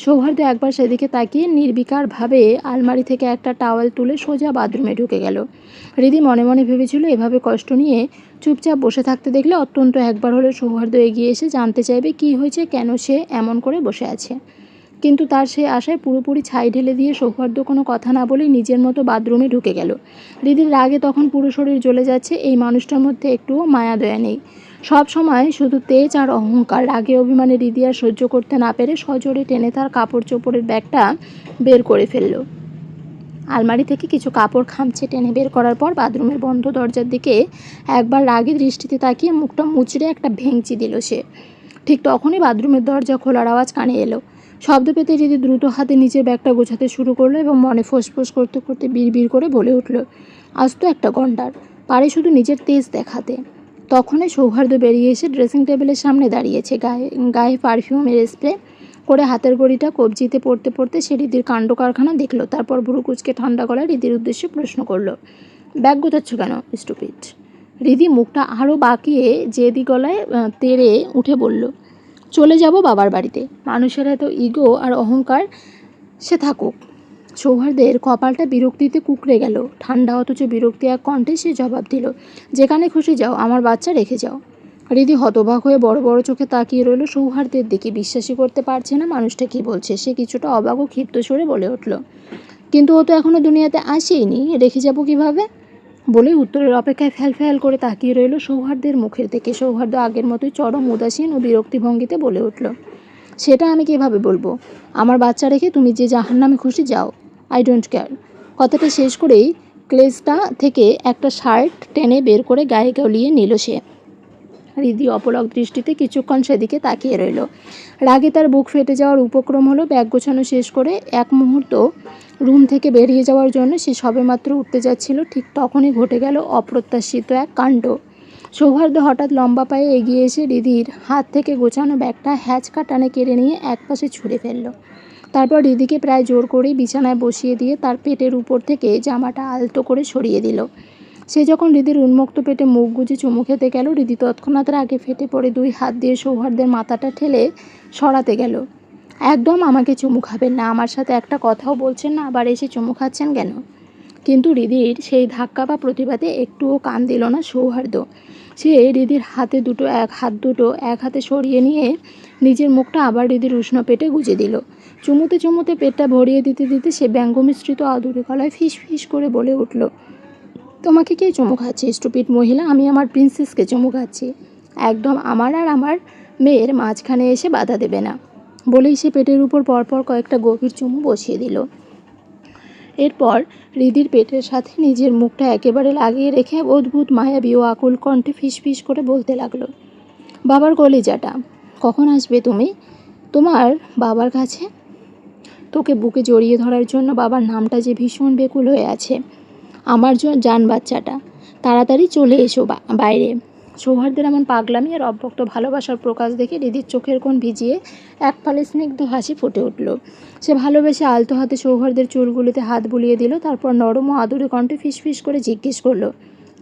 সৌহার্দ্য একবার সেদিকে তাকিয়ে নির্বিকারভাবে আলমারি থেকে একটা টাওয়াল তুলে সোজা বাথরুমে ঢুকে গেল। রিদি মনে মনে ভেবেছিল এভাবে কষ্ট নিয়ে চুপচাপ বসে থাকতে দেখলে অত্যন্ত একবার হলে সৌহার্দ্য এগিয়ে এসে জানতে চাইবে কী হয়েছে, কেন সে এমন করে বসে আছে। কিন্তু তার সেই আশায় পুরোপুরি ছাই ঢেলে দিয়ে সৌহার্দ্য কোনো কথা না বলেই নিজের মতো বাথরুমে ঢুকে গেল। রিদির রাগে তখন পুরো শরীর জ্বলে যাচ্ছে। এই মানুষটার মধ্যে একটুও মায়া দয়া নেই, সব সময় শুধু তেজ আর অহংকার। রাগে অভিমানে রিদি আর সহ্য করতে না পেরে সজোরে টেনে তার কাপড় চোপড়ের ব্যাগটা বের করে ফেলল। আলমারি থেকে কিছু কাপড় খামচে টেনে বের করার পর বাথরুমের বন্ধ দরজার দিকে একবার রাগী দৃষ্টিতে তাকিয়ে মুখটা মুচড়ে একটা ভেঙচি দিল সে। ঠিক তখনই বাথরুমের দরজা খোলার আওয়াজ কানে এলো। শব্দ পেতে রিদি দ্রুত হাতে নিজের ব্যাগটা গোছাতে শুরু করলো এবং মনে ফোঁস করতে করতে বিড়বিড় করে বলে উঠল, আজ তো একটা গন্ডার, পারে শুধু নিজের তেজ দেখাতে। তখনই সৌহার্দ্য বেরিয়ে এসে ড্রেসিং টেবিলের সামনে দাঁড়িয়েছে, গায়ে পারফিউমের স্প্রে। করে হাতের ঘড়িটা কবজিতে পড়তে পড়তে সে রিদির কাণ্ড কারখানা দেখলো। তারপর ভুরু কুচকে ঠান্ডা গলায় রিদির উদ্দেশ্যে প্রশ্ন করলো, ব্যাগ গোছাচ্ছ কেন স্টুপিড? রিদি মুখটা আরও বাঁকিয়ে জেদি গলায় তেড়ে উঠে বলল, চলে যাব বাবার বাড়িতে। মানুষের এত ইগো আর অহংকার, সে থাকুক। সৌহার্দের কপালটা বিরক্তিতে কুঁকড়ে গেল। ঠান্ডা অথচ বিরক্তি এক কণ্ঠে সে জবাব দিল, যেখানে খুশি যাও, আমার বাচ্চা রেখে যাও। রিদি হতবাক হয়ে বড় বড় চোখে তাকিয়ে রইল সৌহার্দের দিকে। বিশ্বাসই করতে পারছে না মানুষটা কি বলছে। সে কিছুটা অবাক ও ক্ষিপ্ত সুরে বলে উঠল, কিন্তু ও তো এখনো দুনিয়াতে আসেইনি, রেখে যাব কিভাবে? বলে উত্তরের অপেক্ষায় ফ্যাল করে তাকিয়ে রইল সৌহার্দের মুখের দিকে। সৌহার্দ আগের মতোই চরম উদাসীন ও বিরক্তি ভঙ্গিতে বলে উঠল, সেটা আমি কিভাবে বলবো? আমার বাচ্চা রেখে তুমি যে জাহান্নামে খুশি যাও, আই ডোন্ট কেয়ার। কথাটা শেষ করেই ক্লেজটা থেকে একটা শার্ট টেনে বের করে গায়ে গলিয়ে নিল সে। রিদি অপলক দৃষ্টিতে কিছুক্ষণ সেদিকে তাকিয়ে রইল। রাগে তার বুক ফেটে যাওয়ার উপক্রম হলো। ব্যাগ গোছানো শেষ করে এক মুহূর্ত রুম থেকে বেরিয়ে যাওয়ার জন্য সে সবেমাত্র উঠতে যাচ্ছিল, ঠিক তখনই ঘটে গেল অপ্রত্যাশিত এক কাণ্ড। সৌহার্দ্য হঠাৎ লম্বা পায়ে এগিয়ে এসে রিদির হাত থেকে গোছানো ব্যাগটা হ্যাচকা টানে কেড়ে নিয়ে একপাশে ছুঁড়ে ফেলল। তারপর রিদিকে প্রায় জোর করেই বিছানায় বসিয়ে দিয়ে তার পেটের উপর থেকে জামাটা আলতো করে সরিয়ে দিল। সে যখন রিদির উন্মুক্ত পেটে মুখ গুজে চুমু খেতে গেল, রিদি তৎক্ষণাৎ রাগে ফেটে পড়ে দুই হাত দিয়ে সৌহার্দের মাথাটা ঠেলে সরাতে গেল। একদম আমাকে চুমু খাবেন না, আমার সাথে একটা কথাও বলছেন না, আবার এসে চুমু খাচ্ছেন কেন? কিন্তু রিদির সেই ধাক্কা বা প্রতিবাদে একটুও কান দিল না সৌহার্দ্য। সে রিদির হাত দুটো এক হাতে সরিয়ে নিয়ে নিজের মুখটা আবার রিদির উষ্ণ পেটে গুজে দিল। চুমুতে পেটটা ভরিয়ে দিতে দিতে সে ব্যঙ্গ মিশ্রিত আদুরে গলায় ফিস ফিস করে বলে উঠল, তোমাকে কে চুমু খাচ্ছে স্টুপিড মহিলা? আমি আমার প্রিন্সেসকে চুমু খাচ্ছি। একদম আমার আর আমার মেয়ের মাঝখানে এসে বাধা দেবে না। বলেই সে পেটের উপর পরপর কয়েকটা গভীর চুমু বসিয়ে দিল। এরপর রিদির পেটের সাথে নিজের মুখটা একেবারে লাগিয়ে রেখে অদ্ভুত মায়াবী ও আকুল কণ্ঠে ফিস ফিস করে বলতে লাগলো, বাবার কলিজাটা, কখন আসবে তুমি তোমার বাবার কাছে? তোকে বুকে জড়িয়ে ধরার জন্য বাবার নামটা যে ভীষণ বেকুল হয়ে আছে। আমার জান বাচ্চাটা, তাড়াতাড়ি চলে এসো বাইরে। সৌহার্দের এমন পাগলামি আর অব্যক্ত ভালোবাসার প্রকাশ দেখে রিদির চোখের কোণ ভিজিয়ে এক ফালে স্নিগ্ধ হাসি ফুটে উঠল। সে ভালোবেসে আলতো হাতে সৌহার্দের চুলগুলিতে হাত বুলিয়ে দিল। তারপর নরম ও আদুরে কণ্ঠে ফিসফিস করে জিজ্ঞেস করলো,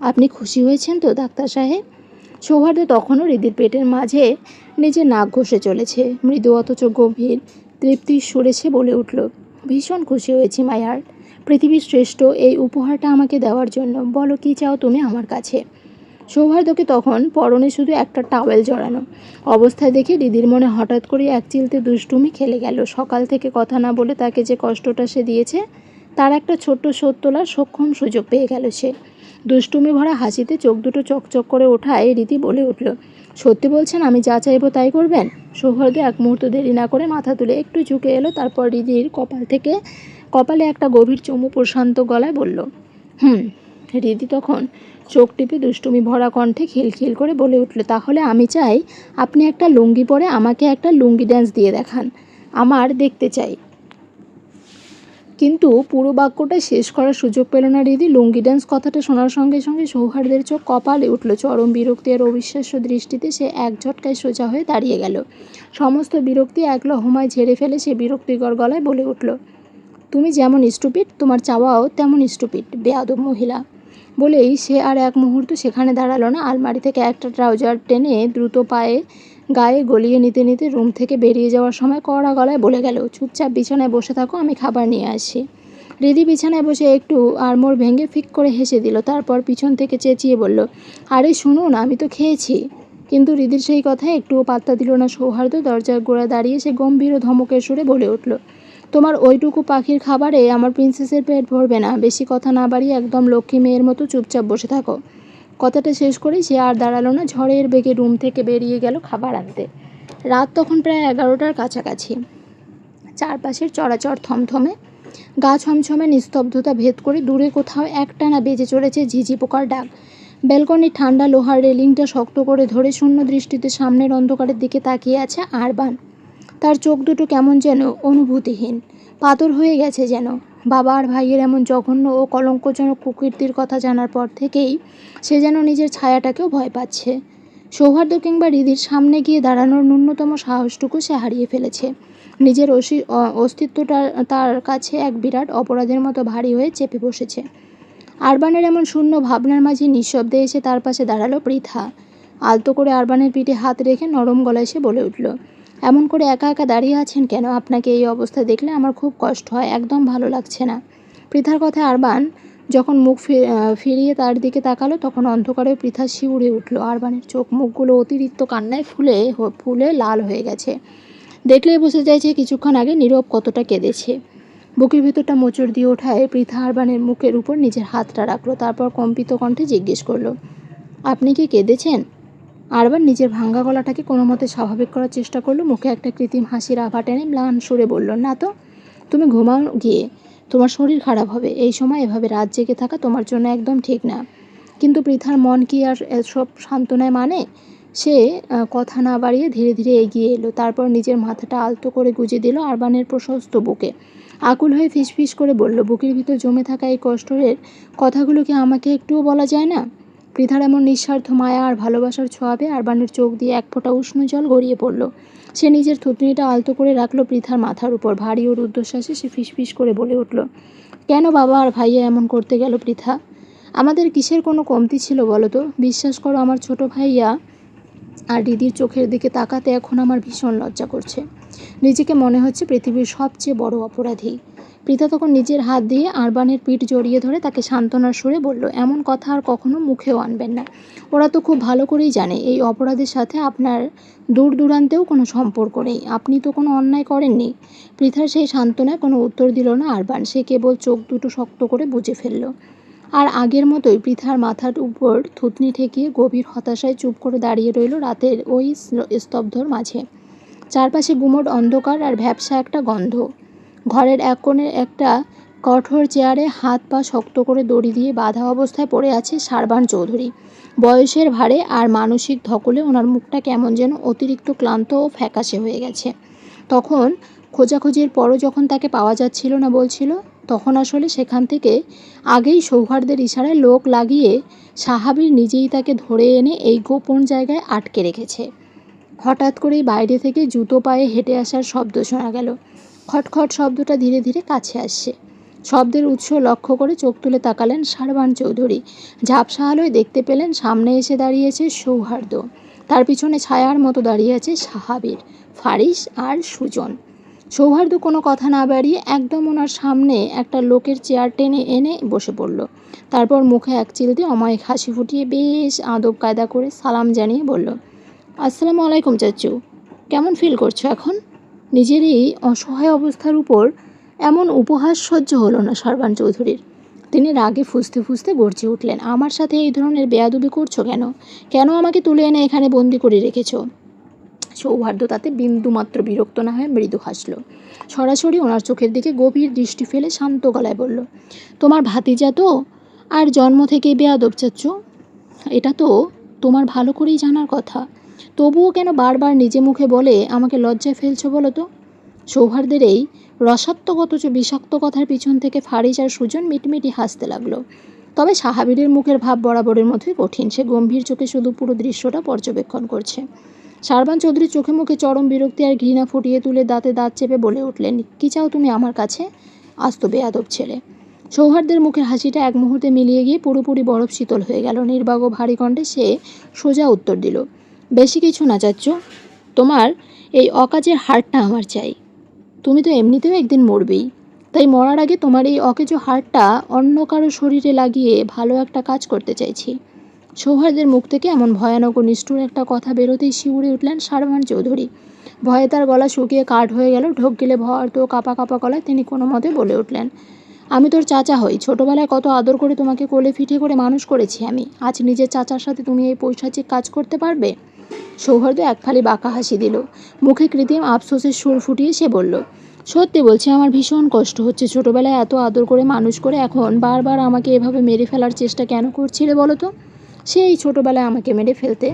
আপনি খুশি হয়েছেন তো ডাক্তার সাহেব? সৌহার্দ তখনও রিদির পেটের মাঝে নিজের নাক ঘষে চলেছে। মৃদু অথচ গভীর তৃপ্তির সুরে সে বলে উঠল, ভীষণ খুশি হয়েছি মাই হার্ট, পৃথিবীর শ্রেষ্ঠ এই উপহারটা আমাকে দেওয়ার জন্য। বলো কি চাও তুমি আমার কাছে? সৌহার্দ্যকে তখন পরনে শুধু একটা টাওয়েল জড়ানো অবস্থায় দেখে রিদির মনে হঠাৎ করে এক চিলতে দুষ্টুমি খেলে গেল। সকাল থেকে কথা না বলে তাকে যে কষ্টটা সে দিয়েছে, তার একটা ছোট্ট শোধ তোলার সক্ষম সুযোগ পেয়ে গেল সে। দুষ্টুমি ভরা হাসিতে চোখ দুটো চকচক করে ওঠায় রীতি বলে উঠল, সত্যি বলছেন আমি যা চাইবো তাই করবেন? সৌহার্দ্য এক মুহূর্ত দেরি না করে মাথা তুলে একটু ঝুঁকে এলো। তারপর রিদির কপালে একটা গভীর চুমু প্রশান্ত গলায় বলল, রিদি তখন চোখ টিপে দুষ্টুমি ভরা কণ্ঠে খিলখিল করে বলে উঠল, তাহলে আমি চাই আপনি একটা লুঙ্গি পরে আমাকে একটা লুঙ্গি ড্যান্স দিয়ে দেখান, আমার দেখতে চাই। কিন্তু পুরো বাক্যটা শেষ করার সুযোগ পেল না রিদি। লুঙ্গি ড্যান্স কথাটা শোনার সঙ্গে সঙ্গে সৌহার্দের চোখ কপালে উঠল। চরম বিরক্তি আর অবিশ্বাস্য দৃষ্টিতে সে এক ঝটকায় সোজা হয়ে দাঁড়িয়ে গেল। সমস্ত বিরক্তি এক লহমায় ঝেড়ে ফেলে সে বিরক্তিকর গলায় বলে উঠল, তুমি যেমন স্টুপিড, তোমার চাওয়াও তেমন স্টুপিড, বেয়াদব মহিলা। বলেই সে আর এক মুহূর্ত সেখানে দাঁড়ালো না। আলমারি থেকে একটা ট্রাউজার টেনে দ্রুত পায়ে গায়ে গলিয়ে নিতে নিতে রুম থেকে বেরিয়ে যাওয়ার সময় কড়া গলায় বলে গেল, চুপচাপ বিছানায় বসে থাকো, আমি খাবার নিয়ে আসি। রিদি বিছানায় বসে একটু আড়মোড় ভেঙে ফিক করে হেসে দিল। তারপর পিছন থেকে চেঁচিয়ে বলল, আরে শুনুন, আমি তো খেয়েছি। কিন্তু রিদির সেই কথায় একটুও পাত্তা দিল না সৌহার্দ্য। দরজার গোড়া দাঁড়িয়ে সে গম্ভীর ও ধমকের সুরে বলে উঠল, তোমার ওইটুকু পাখির খাবারে আমার প্রিন্সেসের পেট ভরবে না। বেশি কথা না বাড়িয়ে একদম লক্ষ্মী মেয়ের মতো চুপচাপ বসে থাকো। কথাটা শেষ করেই সে আর দাঁড়ালো না, ঝড়ের বেগে রুম থেকে বেরিয়ে গেল খাবার আনতে। রাত তখন প্রায় 11টার কাছাকাছি। চারপাশের চরাচর থমথমে, গা ছমছমে নিস্তব্ধতা ভেদ করে দূরে কোথাও একটানা বেজে চলেছে ঝিঝি পোকার ডাক। ব্যালকনির ঠান্ডা লোহার রেলিংটা শক্ত করে ধরে শূন্য দৃষ্টিতে সামনের অন্ধকারের দিকে তাকিয়ে আছে আরবান। তার চোখ দুটো কেমন যেন অনুভূতিহীন, পাথর হয়ে গেছে যেন। বাবা আর ভাইয়ের এমন জঘন্য ও কলঙ্কজনক কুকীর্তির কথা জানার পর থেকেই সে যেন নিজের ছায়াটাকেও ভয় পাচ্ছে। সৌহার্দ্য কিংবা রিদির সামনে গিয়ে দাঁড়ানোর ন্যূনতম সাহসটুকু সে হারিয়ে ফেলেছে। নিজের অস্তিত্বটা তার কাছে এক বিরাট অপরাধের মতো ভারী হয়ে চেপে বসেছে। আরবানের এমন শূন্য ভাবনার মাঝে নিঃশব্দে এসে তার পাশে দাঁড়ালো পৃথা। আলতো করে আরবানের পিঠে হাত রেখে নরম গলায় সে বলে উঠল, এমন করে একা একা দাঁড়িয়ে আছেন কেন? আপনাকে এই অবস্থায় দেখলে আমার খুব কষ্ট হয়, একদম ভালো লাগছে না। পৃথার কথায় আরবান যখন মুখ ফিরিয়ে তার দিকে তাকালো তখন অন্ধকারে পৃথা শিউরে উঠল। আরবানের চোখ মুখগুলো অতিরিক্ত কান্নায় ফুলে লাল হয়ে গেছে। দেখলেই বোঝা যায় যে কিছুক্ষণ আগে নীরব কতটা কেঁদেছে। বুকের ভেতরটা মোচড় দিয়ে ওঠায় পৃথা আরবানের মুখের উপর নিজের হাতটা রাখলো। তারপর কম্পিত কণ্ঠে জিজ্ঞেস করলো, আপনি কি কেঁদেছেন? আরবান নিজের ভাঙ্গা গলাটাকে কোনো মতে স্বাভাবিক করার চেষ্টা করলো। মুখে একটা কৃত্রিম হাসির আভা টেনে ম্লান সুরে বলল, না তো। তুমি ঘুমাও গিয়ে, তোমার শরীর খারাপ হবে। এই সময় এভাবে রাত জেগে থাকা তোমার জন্য একদম ঠিক না। কিন্তু পৃথার মন কি আর এসব সান্ত্বনায় মানে? সে কথা না বাড়িয়ে ধীরে ধীরে এগিয়ে এলো। তারপর নিজের মাথাটা আলতো করে গুজে দিল আরবানের প্রশস্ত বুকে। আকুল হয়ে ফিসফিস করে বলল, বুকের ভিতর জমে থাকা এই কষ্টের কথাগুলো কি আমাকে একটুও বলা যায় না? পৃথার এমন নিঃস্বার্থ মায়া আর ভালোবাসার ছোঁয়াবে আরবানের চোখ দিয়ে এক ফোঁটা উষ্ণ জল গড়িয়ে পড়ল। সে নিজের থুতনিটা আলতো করে রাখলো পৃথার মাথার উপর। ভারী ও রুদ্ধশ্বাসে সে ফিসফিস করে বলে উঠল, কেন বাবা আর ভাইয়া এমন করতে গেল পৃথা? আমাদের কিসের কোনো কমতি ছিল বলো তো? বিশ্বাস করো, আমার ছোট ভাইয়া আর দিদির চোখের দিকে তাকাতে এখন আমার ভীষণ লজ্জা করছে। নিজেকে মনে হচ্ছে পৃথিবীর সবচেয়ে বড় অপরাধী। পৃথা তখন নিজের হাত দিয়ে আরবানের পিঠ জড়িয়ে ধরে তাকে সান্ত্বনার সুরে বলল, এমন কথা আর কখনো মুখেও আনবেন না। ওরা তো খুব ভালো করেই জানে এই অপরাধের সাথে আপনার দূর দূরান্তেও কোনো সম্পর্ক নেই। আপনি তো কোনো অন্যায় করেননি। পৃথার সেই সান্ত্বনায় কোনো উত্তর দিল না আরবান। সে কেবল চোখ দুটো শক্ত করে বুজে ফেলল। আর আগের মতোই পৃথার মাথার উপর থুতনি ঠেকিয়ে গভীর হতাশায় চুপ করে দাঁড়িয়ে রইল রাতের ওই স্তব্ধর মাঝে। চারপাশে গুমোট অন্ধকার আর ভ্যাপসা একটা গন্ধ। ঘরের এক কোণে একটা কঠোর চেয়ারে হাত পা শক্ত করে দড়ি দিয়ে বাঁধা অবস্থায় পড়ে আছে সারবান চৌধুরী। বয়সের ভারে আর মানসিক ধকলে ওনার মুখটা কেমন যেন অতিরিক্ত ক্লান্ত ও ফ্যাকাশে হয়ে গেছে। তখন খোঁজাখুঁজির পরও যখন তাকে পাওয়া যাচ্ছিল না বলছিল, তখন আসলে সেখান থেকে আগেই সৌহার্দের ইশারায় লোক লাগিয়ে সাহাবীর নিজেই তাকে ধরে এনে এই গোপন জায়গায় আটকে রেখেছে। হঠাৎ করেই বাইরে থেকে জুতো পায়ে হেঁটে আসার শব্দ শোনা গেল। খটখট শব্দটা ধীরে ধীরে কাছে আসছে। শব্দের উৎস লক্ষ্য করে চোখ তুলে তাকালেন সারবান চৌধুরী। ঝাপসা আলোয় দেখতে পেলেন সামনে এসে দাঁড়িয়েছে সৌহার্দ। তার পিছনে ছায়ার মতো দাঁড়িয়ে আছে সাহাবীর, ফারিস আর সুজন। সৌহার্দ কোনো কথা না বাড়িয়ে একদম ওনার সামনে একটা লোকের চেয়ার টেনে এনে বসে পড়ল। তারপর মুখে এক চিলতে অমায়িক হাসি ফুটিয়ে বেশ আদব কায়দা করে সালাম জানিয়ে বলল, আসসালামু আলাইকুম চাচু, কেমন ফিল করছো এখন? নিজের এই অসহায় অবস্থার উপর এমন উপহাস সহ্য হলো না সারবান চৌধুরীর। তিনি রাগে ফুঁসতে ফুঁসতে গর্জে উঠলেন, আমার সাথে এই ধরনের বেয়াদবি করছো কেন? কেন আমাকে তুলে এনে এখানে বন্দি করে রেখেছো? সৌহার্দ্য তাতে বিন্দুমাত্র বিরক্ত না হয়ে মৃদু হাসল। সরাসরি ওনার চোখের দিকে গভীর দৃষ্টি ফেলে শান্ত গলায় বলল, তোমার ভাতিজা তো আর জন্ম থেকেই বেয়াদব চাচ্চু, এটা তো তোমার ভালো করেই জানার কথা। তবুও কেন বারবার নিজে মুখে বলে আমাকে লজ্জায় ফেলছো বলো তো? সৌহার্দের এই রসাত্মক অথচ বিষাক্ত কথার পিছন থেকে ফারিস আর সুজন মিটমিটি হাসতে লাগলো। তবে সাহাবীরের মুখের ভাব বরাবরের মতোই কঠিন। সে গম্ভীর চোখে শুধু পুরো দৃশ্যটা পর্যবেক্ষণ করছে। সারবান চৌধুরী চোখে মুখে চরম বিরক্তি আর ঘৃণা ফুটিয়ে তুলে দাঁতে দাঁত চেপে বলে উঠলেন, কি চাও তুমি আমার কাছে, আস্ত বেয়াদব ছেলে? সৌহার্দের মুখের হাসিটা এক মুহূর্তে মিলিয়ে গিয়ে পুরোপুরি বরফ শীতল হয়ে গেল। নির্বাক ও ভারী কণ্ঠে সে সোজা উত্তর দিল, বেশি কিছু না চাচ্চু, তোমার এই অকাজের হাড়টা আমার চাই। তুমি তো এমনিতেও একদিন মরবেই, তাই মরার আগে তোমার এই অকেজো হাড়টা অন্য কারো শরীরে লাগিয়ে ভালো একটা কাজ করতে চাইছি। সৌহার্দের মুখ থেকে এমন ভয়ানক ও নিষ্ঠুর একটা কথা বেরোতেই শিউরে উঠলেন সারবান চৌধুরী। ভয়ে তার গলা শুকিয়ে কাঠ হয়ে গেল। ঢোক গেলে ভর তো কাঁপা কাঁপা গলায় তিনি কোনো মতে বলে উঠলেন, আমি তোর চাচা হই। ছোটবেলায় কত আদর করে তোমাকে কোলে পিঠে করে মানুষ করেছি আমি। আজ নিজের চাচার সাথে তুমি এই পৈশাচিক কাজ করতে পারবে? সৌহার্দ্য এক ফালি বাঁকা হাসি দিল। মুখে কৃত্রিম আফসোসের সুর ফুটিয়ে সে বলল, সত্যি বলছি, আমার ভীষণ কষ্ট হচ্ছে। ছোটবেলায় এত আদর করে মানুষ করে এখন বারবার আমাকে এভাবে মেরে ফেলার চেষ্টা কেন করছিলে বলো তো? সেই ছোটবেলায় আমাকে মেরে ফেলতে।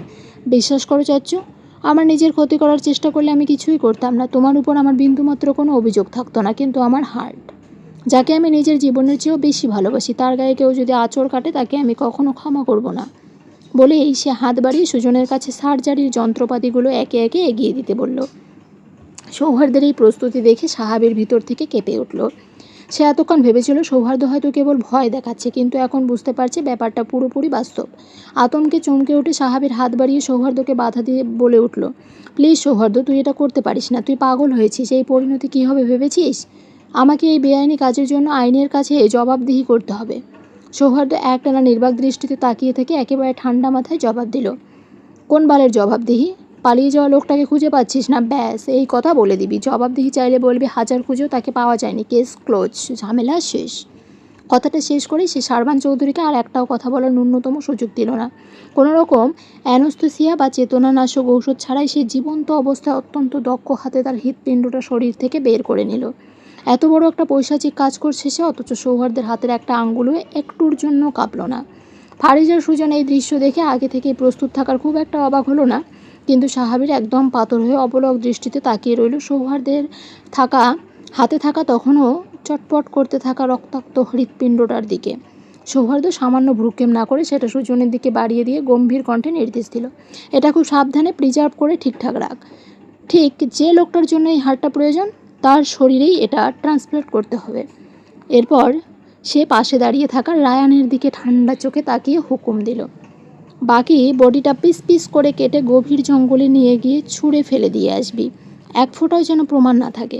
বিশ্বাস করো চাচ্চু, আমার নিজের ক্ষতি করার চেষ্টা করলে আমি কিছুই করতাম না। তোমার উপর আমার বিন্দুমাত্র কোনো অভিযোগ থাকতো না। কিন্তু আমার হার্ট, যাকে আমি নিজের জীবনের চেয়েও বেশি ভালোবাসি, তার গায়ে কেউ যদি আঁচড় কাটে তাকে আমি কখনো ক্ষমা করব না। বলেই সে হাত বাড়িয়ে সুজনের কাছে সার্জারির যন্ত্রপাতিগুলো একে একে এগিয়ে দিতে বলল। সৌহার্দ্যের এই প্রস্তুতি দেখে সাহাবের ভিতর থেকে কেঁপে উঠল। সে এতক্ষণ ভেবেছিল সৌহার্দ্য হয়তো কেবল ভয় দেখাচ্ছে, কিন্তু এখন বুঝতে পারছে ব্যাপারটা পুরোপুরি বাস্তব। আতঙ্কে চমকে উঠে সাহাবের হাত বাড়িয়ে সৌহার্দ্যকে বাধা দিয়ে বলে উঠল, প্লিজ সৌহার্দ্য, তুই এটা করতে পারিস না, তুই পাগল হয়েছিস। এই পরিণতি কী হবে ভেবেছিস? আমাকে এই বেআইনি কাজের জন্য আইনের কাছে জবাবদিহি করতে হবে। সৌহার্দ্য একটানা নির্বাক দৃষ্টিতে তাকিয়ে থেকে একেবারে ঠান্ডা মাথায় জবাব দিল, কোন বালের জবাবদিহি? পালিয়ে যাওয়া লোকটাকে খুঁজে পাচ্ছিস না, ব্যাস এই কথা বলে দিবি। জবাবদিহি চাইলে বলবি হাজার খুঁজেও তাকে পাওয়া যায়নি, কেস ক্লোজ, ঝামেলা শেষ। কথাটা শেষ করেই সে শারবান চৌধুরীকে আর একটাও কথা বলার ন্যূনতম সুযোগ দিল না। কোনো রকম অ্যানোস্থেসিয়া বা চেতনানাশক ঔষধ ছাড়াই সে জীবন্ত অবস্থায় অত্যন্ত দক্ষ হাতে তার হৃৎপিণ্ডটা শরীর থেকে বের করে নিল। এত বড় একটা পৈশাচিক কাজ করছে সে, অথচ সৌহার্দ্যের হাতের একটা আঙ্গুলও একটুর জন্য কাঁপল না। ফারিজার সুজন এই দৃশ্য দেখে আগে থেকেই প্রস্তুত থাকার খুব একটা অবাক হলো না, কিন্তু সাহাবীর একদম পাথর হয়ে অবলক দৃষ্টিতে তাকিয়ে রইল সৌহার্দ্যের হাতে থাকা তখনও চটপট করতে থাকা রক্তাক্ত হৃৎপিণ্ডটার দিকে। সৌহার্দ্য সামান্য ভ্রুক্ষেপ না করে সেটা সুজনের দিকে বাড়িয়ে দিয়ে গম্ভীর কণ্ঠে নির্দেশ দিল, এটা খুব সাবধানে প্রিজার্ভ করে ঠিকঠাক রাখ। ঠিক যে লোকটার জন্য এই হাড়টা প্রয়োজন তার শরীরেই এটা ট্রান্সপ্লান্ট করতে হবে। এরপর সে পাশে দাঁড়িয়ে থাকা রায়ানের দিকে ঠান্ডা চোখে তাকিয়ে হুকুম দিল, বাকি বডিটা পিস পিস করে কেটে গভীর জঙ্গলে নিয়ে গিয়ে ছুঁড়ে ফেলে দিয়ে আসবি, এক ফোঁটাও যেন প্রমাণ না থাকে।